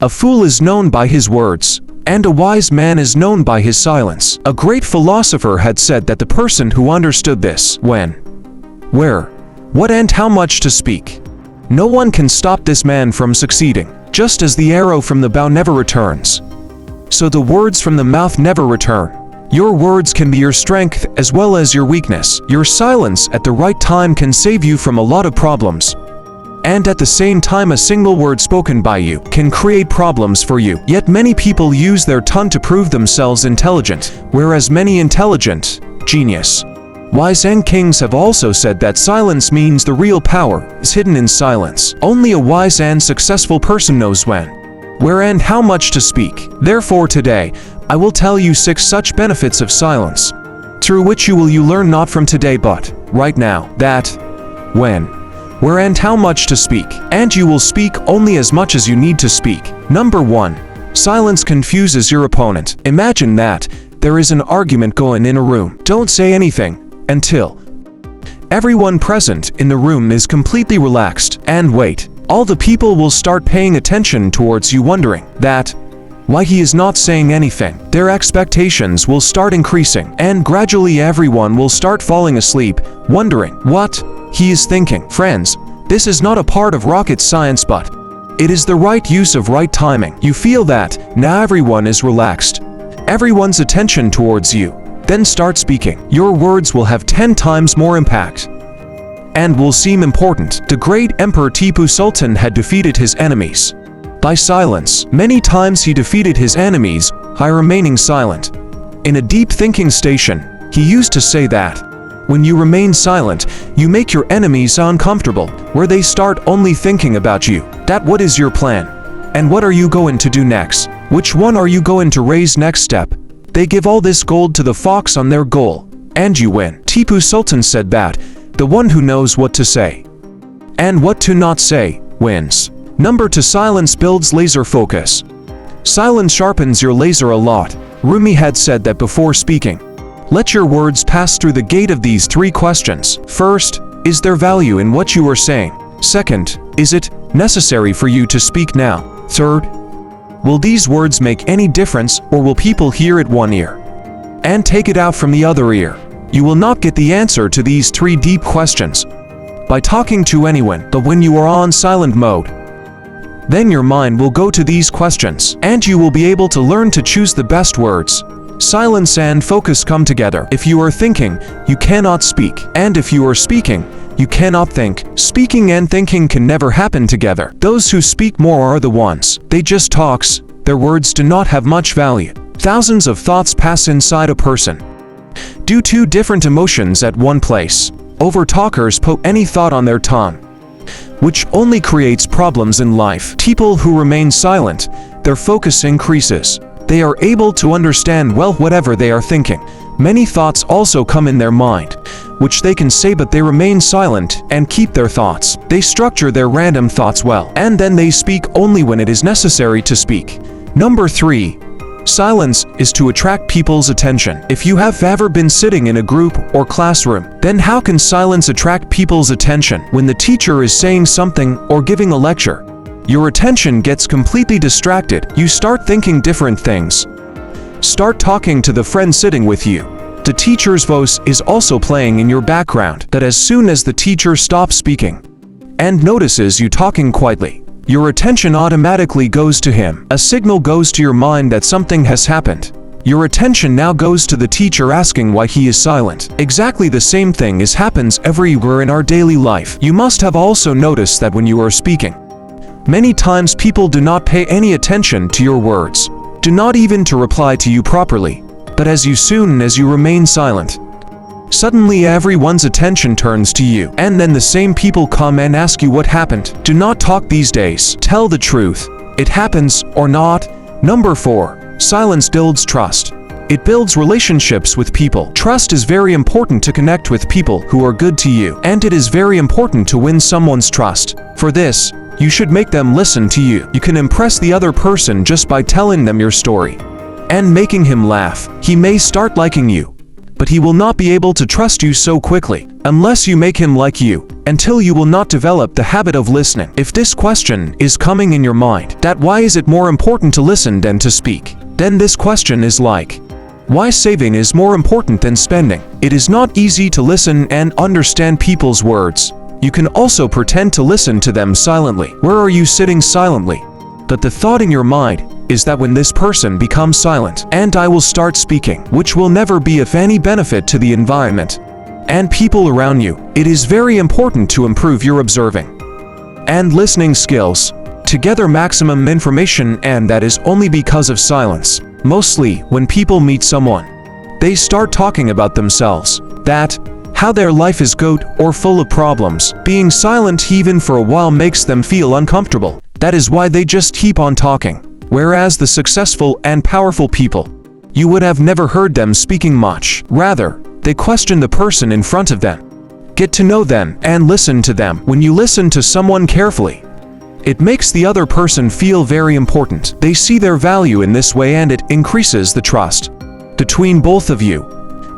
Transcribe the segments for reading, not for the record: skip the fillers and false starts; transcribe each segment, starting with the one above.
A fool is known by his words, and a wise man is known by his silence. A great philosopher had said that the person who understood this, when, where, what and how much to speak, no one can stop this man from succeeding. Just as the arrow from the bow never returns, so the words from the mouth never return. Your words can be your strength as well as your weakness. Your silence at the right time can save you from a lot of problems. And at the same time, a single word spoken by you can create problems for you. Yet many people use their tongue to prove themselves intelligent, whereas many intelligent, genius, wise and kings have also said that silence means the real power is hidden in silence. Only a wise and successful person knows when, where and how much to speak. Therefore today, I will tell you 6 such benefits of silence, through which you learn not from today but right now, that, when, where and how much to speak, and you will speak only as much as you need to speak. Number 1. Silence confuses your opponent. Imagine that there is an argument going in a room. Don't say anything until everyone present in the room is completely relaxed, and wait. All the people will start paying attention towards you, wondering that why he is not saying anything. Their expectations will start increasing, and gradually everyone will start falling asleep, wondering what he is thinking. Friends, this is not a part of rocket science, but it is the right use of right timing. You feel that now everyone is relaxed, everyone's attention towards you. Then start speaking. Your words will have 10 times more impact and will seem important. The great Emperor Tipu Sultan had defeated his enemies by silence. Many times he defeated his enemies by remaining silent. In a deep thinking station, he used to say that when you remain silent, you make your enemies uncomfortable, where they start only thinking about you. That what is your plan? And what are you going to do next? Which one are you going to raise next step? They give all this gold to the fox on their goal, and you win. Tipu Sultan said that the one who knows what to say and what to not say wins. Number 2. Silence builds laser focus. Silence sharpens your laser a lot. Rumi had said that before speaking, let your words pass through the gate of these 3 questions. First, is there value in what you are saying? Second, is it necessary for you to speak now? Third, will these words make any difference, or will people hear it one ear and take it out from the other ear? You will not get the answer to these 3 deep questions by talking to anyone, but when you are on silent mode, then your mind will go to these questions, and you will be able to learn to choose the best words. Silence and focus come together. If you are thinking, you cannot speak, and if you are speaking, you cannot think. Speaking and thinking can never happen together. Those who speak more are the ones. They just talks. Their words do not have much value. Thousands of thoughts pass inside a person due to different emotions at one place. Over-talkers put any thought on their tongue, which only creates problems in life. People who remain silent, their focus increases. They are able to understand well whatever they are thinking. Many thoughts also come in their mind, which they can say, but they remain silent and keep their thoughts. They structure their random thoughts well, and then they speak only when it is necessary to speak. Number 3. Silence is to attract people's attention. If you have ever been sitting in a group or classroom, then how can silence attract people's attention? When the teacher is saying something or giving a lecture, your attention gets completely distracted. You start thinking different things. Start talking to the friend sitting with you. The teacher's voice is also playing in your background, that as soon as the teacher stops speaking and notices you talking quietly, your attention automatically goes to him. A signal goes to your mind that something has happened. Your attention now goes to the teacher asking why he is silent. Exactly the same thing happens everywhere in our daily life. You must have also noticed that when you are speaking, many times people do not pay any attention to your words, do not even to reply to you properly. But as soon as you remain silent, suddenly everyone's attention turns to you, and then the same people come and ask you what happened. Do not talk these days. Tell the truth. It happens or not. Number 4. Silence builds trust. It builds relationships with people. Trust is very important to connect with people who are good to you, and it is very important to win someone's trust. For this, you should make them listen to you. You can impress the other person just by telling them your story and making him laugh. He may start liking you, but he will not be able to trust you so quickly unless you make him like you until you will not develop the habit of listening. If this question is coming in your mind, that why is it more important to listen than to speak? Then this question is like, why saving is more important than spending? It is not easy to listen and understand people's words. You can also pretend to listen to them silently. Where are you sitting silently? But the thought in your mind is that when this person becomes silent, and I will start speaking, which will never be of any benefit to the environment and people around you. It is very important to improve your observing and listening skills to gather maximum information, and that is only because of silence. Mostly, when people meet someone, they start talking about themselves, that, how their life is good or full of problems. Being silent even for a while makes them feel uncomfortable. That is why they just keep on talking. Whereas the successful and powerful people, you would have never heard them speaking much. Rather, they question the person in front of them, get to know them, and listen to them. When you listen to someone carefully, it makes the other person feel very important. They see their value in this way, and it increases the trust between both of you.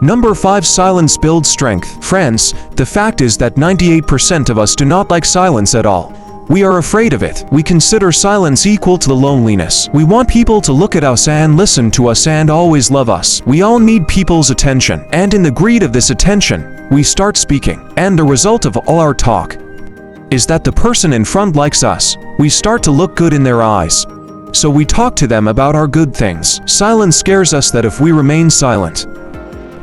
Number 5. Silence builds strength. Friends, the fact is that 98% of us do not like silence at all. We are afraid of it. We consider silence equal to the loneliness. We want people to look at us and listen to us and always love us. We all need people's attention, and in the greed of this attention, we start speaking. And the result of all our talk is that the person in front likes us. We start to look good in their eyes, so we talk to them about our good things. Silence scares us that if we remain silent,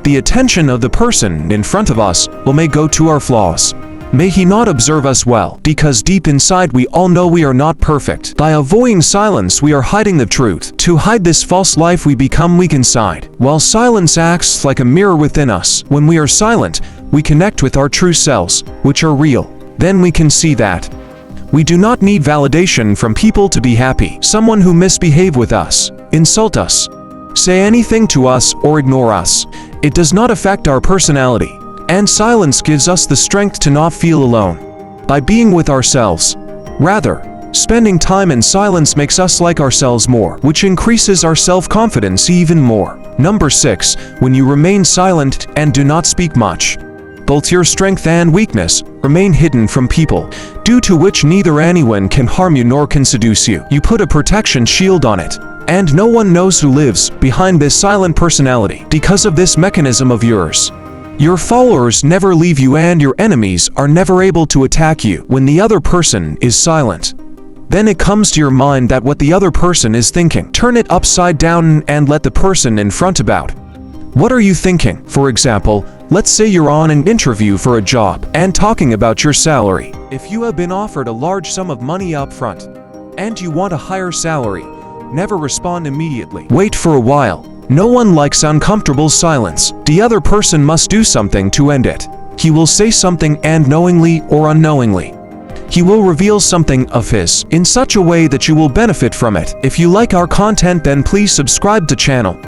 the attention of the person in front of us may go to our flaws. May he not observe us well, because deep inside we all know we are not perfect. By avoiding silence, we are hiding the truth. To hide this false life, we become weak inside. While silence acts like a mirror within us, when we are silent, we connect with our true selves, which are real. Then we can see that we do not need validation from people to be happy. Someone who misbehave with us, insult us, say anything to us, or ignore us, it does not affect our personality. And silence gives us the strength to not feel alone by being with ourselves. Rather, spending time in silence makes us like ourselves more, which increases our self-confidence even more. Number 6. When you remain silent and do not speak much, both your strength and weakness remain hidden from people, due to which neither anyone can harm you nor can seduce you. You put a protection shield on it, and no one knows who lives behind this silent personality. Because of this mechanism of yours, your followers never leave you, and your enemies are never able to attack you. When the other person is silent, then it comes to your mind that what the other person is thinking. Turn it upside down and let the person in front about. What are you thinking? For example, let's say you're on an interview for a job and talking about your salary. If you have been offered a large sum of money up front and you want a higher salary, never respond immediately. Wait for a while. No one likes uncomfortable silence. The other person must do something to end it. He will say something, and knowingly or unknowingly, he will reveal something of his in such a way that you will benefit from it. If you like our content, then please subscribe to channel.